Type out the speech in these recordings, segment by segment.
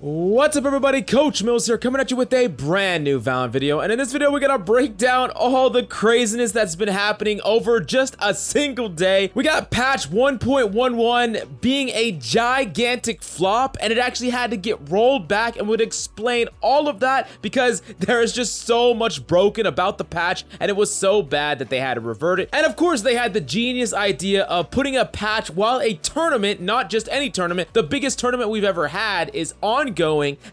What's up everybody, Coach Mills here coming at you with a brand new Valorant video, and in this video we're gonna break down all the craziness that's been happening over just a single day. We got patch 1.11 being a gigantic flop, and it actually had to get rolled back, and would explain all of that because there is just so much broken about the patch and it was so bad that they had to revert it. And of course they had the genius idea of putting a patch while a tournament, not just any tournament, the biggest tournament we've ever had, is ongoing.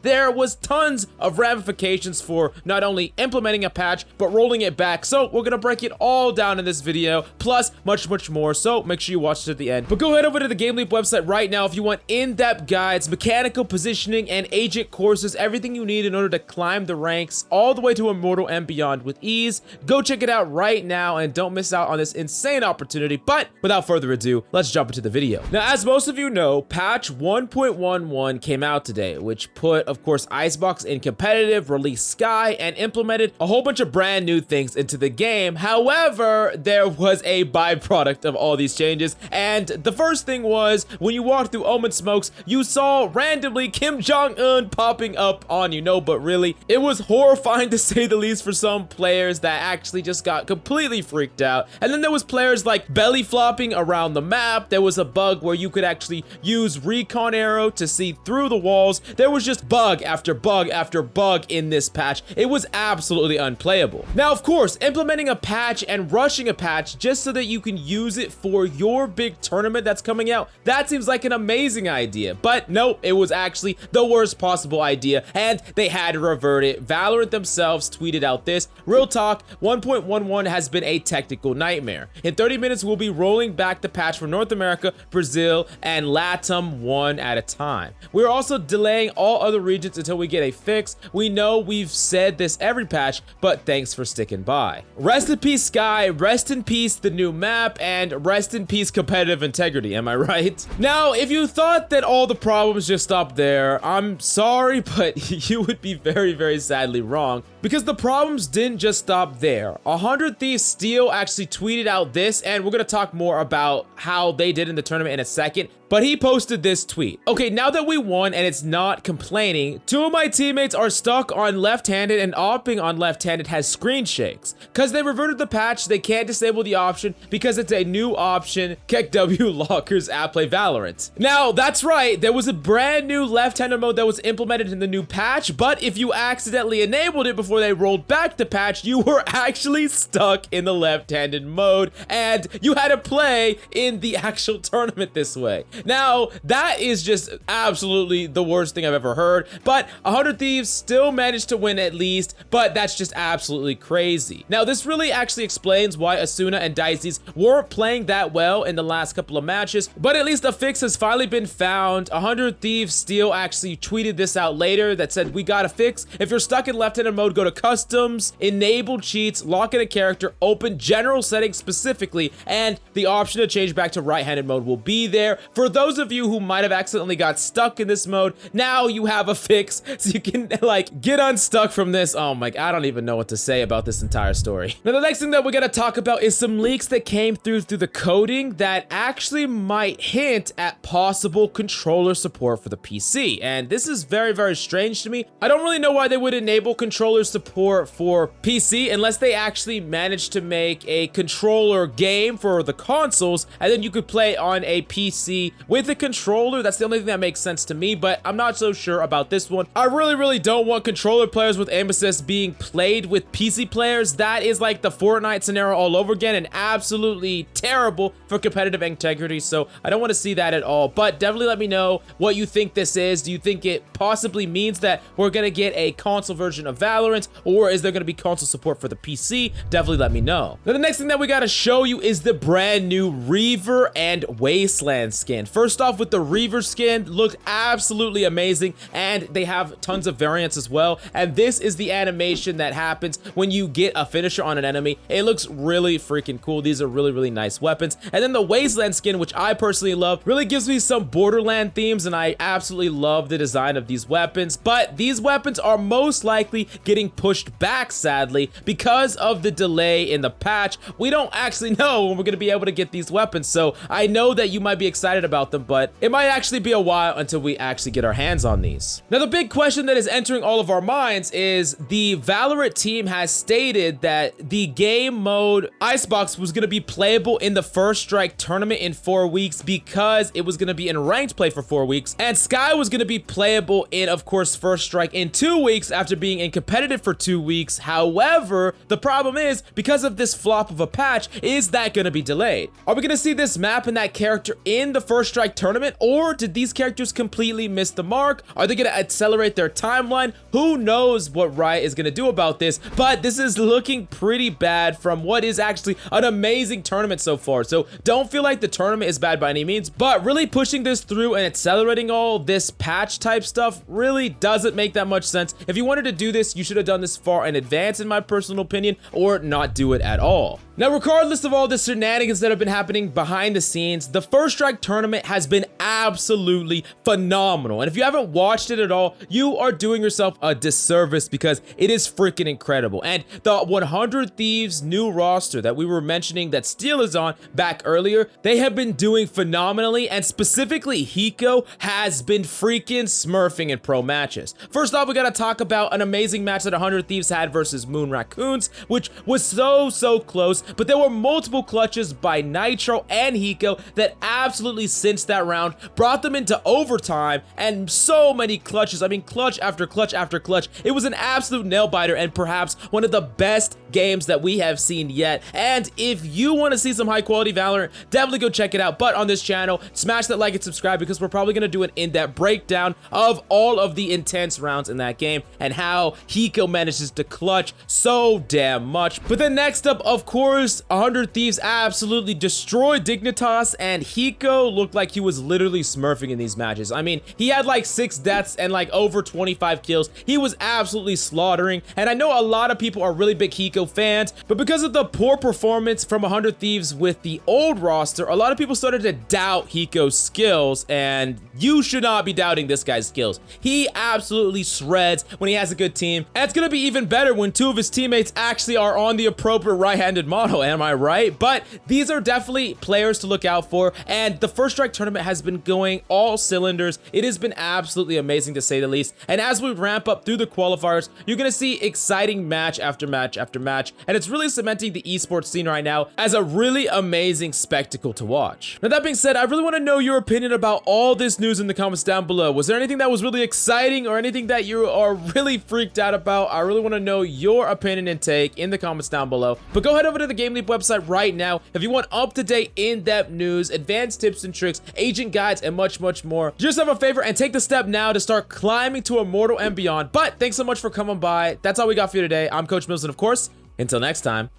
There was tons of ramifications for not only implementing a patch but rolling it back, so we're gonna break it all down in this video, plus much more, so make sure you watch it to the end. But go head over to the GameLeap website right now if you want in-depth guides, mechanical positioning, and agent courses, everything you need in order to climb the ranks all the way to Immortal and beyond with ease. Go check it out right now and don't miss out on this insane opportunity. But without further ado, let's jump into the video. Now, as most of you know, patch 1.11 came out today, which put, of course, Icebox in competitive, released SKYE, and implemented a whole bunch of brand new things into the game. However, there was a byproduct of all these changes, and the first thing was, when you walked through Omen Smokes, you saw randomly Kim Jong-un popping up on you. No, but really, it was horrifying to say the least for some players that actually just got completely freaked out. And then there was players like belly flopping around the map. There was a bug where you could actually use recon arrow to see through the walls. There was just bug after bug after bug in this patch. It was absolutely unplayable. Now, of course, implementing a patch and rushing a patch just so that you can use it for your big tournament that's coming out, that seems like an amazing idea. But no, it was actually the worst possible idea, and they had to revert it. Valorant themselves tweeted out this: real talk, 1.11 has been a technical nightmare. In 30 minutes, we'll be rolling back the patch for North America, Brazil, and LATAM one at a time. We're also delaying all other regions until we get a fix. We know we've said this every patch, but thanks for sticking by. Rest in peace SKYE, rest in peace the new map, and rest in peace competitive integrity, am I right? Now, if you thought that all the problems just stopped there, I'm sorry, but you would be very sadly wrong, because the problems didn't just stop there. 100 Thieves Steel actually tweeted out this, and we're gonna talk more about how they did in the tournament in a second, but he posted this tweet. Okay, now that we won and it's not complaining, 2 of my teammates are stuck on left-handed, and opping on left-handed has screen shakes. Cause they reverted the patch, they can't disable the option because it's a new option. KEKW lockers app play Valorant. Now, that's right, there was a brand new left-handed mode that was implemented in the new patch, but if you accidentally enabled it before they rolled back the patch, you were actually stuck in the left-handed mode, and you had to play in the actual tournament this way. Now, that is just absolutely the worst thing I've ever heard, but 100 Thieves still managed to win at least, but that's just absolutely crazy. Now, this really actually explains why Asuna and Dicey's weren't playing that well in the last couple of matches, but at least a fix has finally been found. 100 Thieves Steel actually tweeted this out later that said, we got a fix. If you're stuck in left-handed mode, go to customs, enable cheats, lock in a character, open general settings specifically, and the option to change back to right-handed mode will be there. For those of you who might have accidentally got stuck in this mode, now you have a fix so you can like get unstuck from this. Oh my, I don't even know what to say about this entire story. Now, the next thing that we're gonna talk about is some leaks that came through the coding that actually might hint at possible controller support for the PC. And this is very strange to me. I don't really know why they would enable controller support for PC unless they actually managed to make a controller game for the consoles, and then you could play on a PC with a controller. That's the only thing that makes sense to me, but I'm not so sure about this one. I really don't want controller players with aim assist being played with PC players. That is like the Fortnite scenario all over again, and absolutely terrible for competitive integrity, so I don't want to see that at all. But definitely let me know what you think this is. Do you think it possibly means that we're gonna get a console version of Valorant, or is there gonna be console support for the PC? Definitely let me know. Now, the next thing that we gotta show you is the brand new Reaver and Wasteland skin. First off, with the Reaver skin, looked absolutely amazing, and they have tons of variants as well. And this is the animation that happens when you get a finisher on an enemy. It looks really freaking cool. These are really nice weapons. And then the Wasteland skin, which I personally love, really gives me some Borderland themes, and I absolutely love the design of these weapons. But these weapons are most likely getting being pushed back, sadly, because of the delay in the patch. We don't actually know when we're going to be able to get these weapons, so I know that you might be excited about them, but it might actually be a while until we actually get our hands on these. Now, the big question that is entering all of our minds is the Valorant team has stated that the game mode Icebox was going to be playable in the First Strike tournament in 4 weeks because it was going to be in ranked play for 4 weeks, and SKYE was going to be playable in, of course, First Strike in 2 weeks after being in competitive for 2 weeks. However, the problem is, because of this flop of a patch, is that going to be delayed? Are we going to see this map and that character in the First Strike tournament, or did these characters completely miss the mark? Are they going to accelerate their timeline? Who knows what Riot is going to do about this, but this is looking pretty bad from what is actually an amazing tournament so far. So don't feel like the tournament is bad by any means, but really pushing this through and accelerating all this patch type stuff really doesn't make that much sense. If you wanted to do this, you should have done this far in advance, in my personal opinion, or not do it at all. Now, regardless of all the shenanigans that have been happening behind the scenes, the First Strike tournament has been absolutely phenomenal. And if you haven't watched it at all, you are doing yourself a disservice because it is freaking incredible. And the 100 Thieves new roster that we were mentioning that Steel is on back earlier, they have been doing phenomenally, and specifically Hiko has been freaking smurfing in pro matches. First off, we gotta talk about an amazing match that 100 Thieves had versus Moon Raccoons, which was so close, but there were multiple clutches by Nitro and Hiko that absolutely cinched that round, brought them into overtime, and so many clutches. I mean, clutch after clutch after clutch. It was an absolute nail biter and perhaps one of the best games that we have seen yet. And if you want to see some high quality Valorant, definitely go check it out. But on this channel, smash that like and subscribe because we're probably going to do an in-depth breakdown of all of the intense rounds in that game and how Hiko manages to clutch so damn much. But then next up, of course, 100 Thieves absolutely destroyed Dignitas, and Hiko looked like he was literally smurfing in these matches. I mean, he had like 6 deaths and like over 25 kills. He was absolutely slaughtering, and I know a lot of people are really big Hiko fans, but because of the poor performance from 100 Thieves with the old roster, a lot of people started to doubt Hiko's skills, and you should not be doubting this guy's skills. He absolutely shreds when he has a good team, and it's gonna be even better when 2 of his teammates actually are on the appropriate right-handed model, am I right? But these are definitely players to look out for, and the First Strike tournament has been going all cylinders. It has been absolutely amazing to say the least, and as we ramp up through the qualifiers, you're gonna see exciting match after match after match, and it's really cementing the esports scene right now as a really amazing spectacle to watch. Now, that being said, I really want to know your opinion about all this news in the comments down below. Was there anything that was really exciting or anything that you are really freaked out about? I really want to know your opinion and take in the comments down below. But go head over to the GameLeap website right now if you want up-to-date, in-depth news, advanced tips and tricks, agent guides, and much more. Do yourself a favor and take the step now to start climbing to Immortal and beyond. But thanks so much for coming by. That's all we got for you today. I'm Coach Mills, and of course, until next time.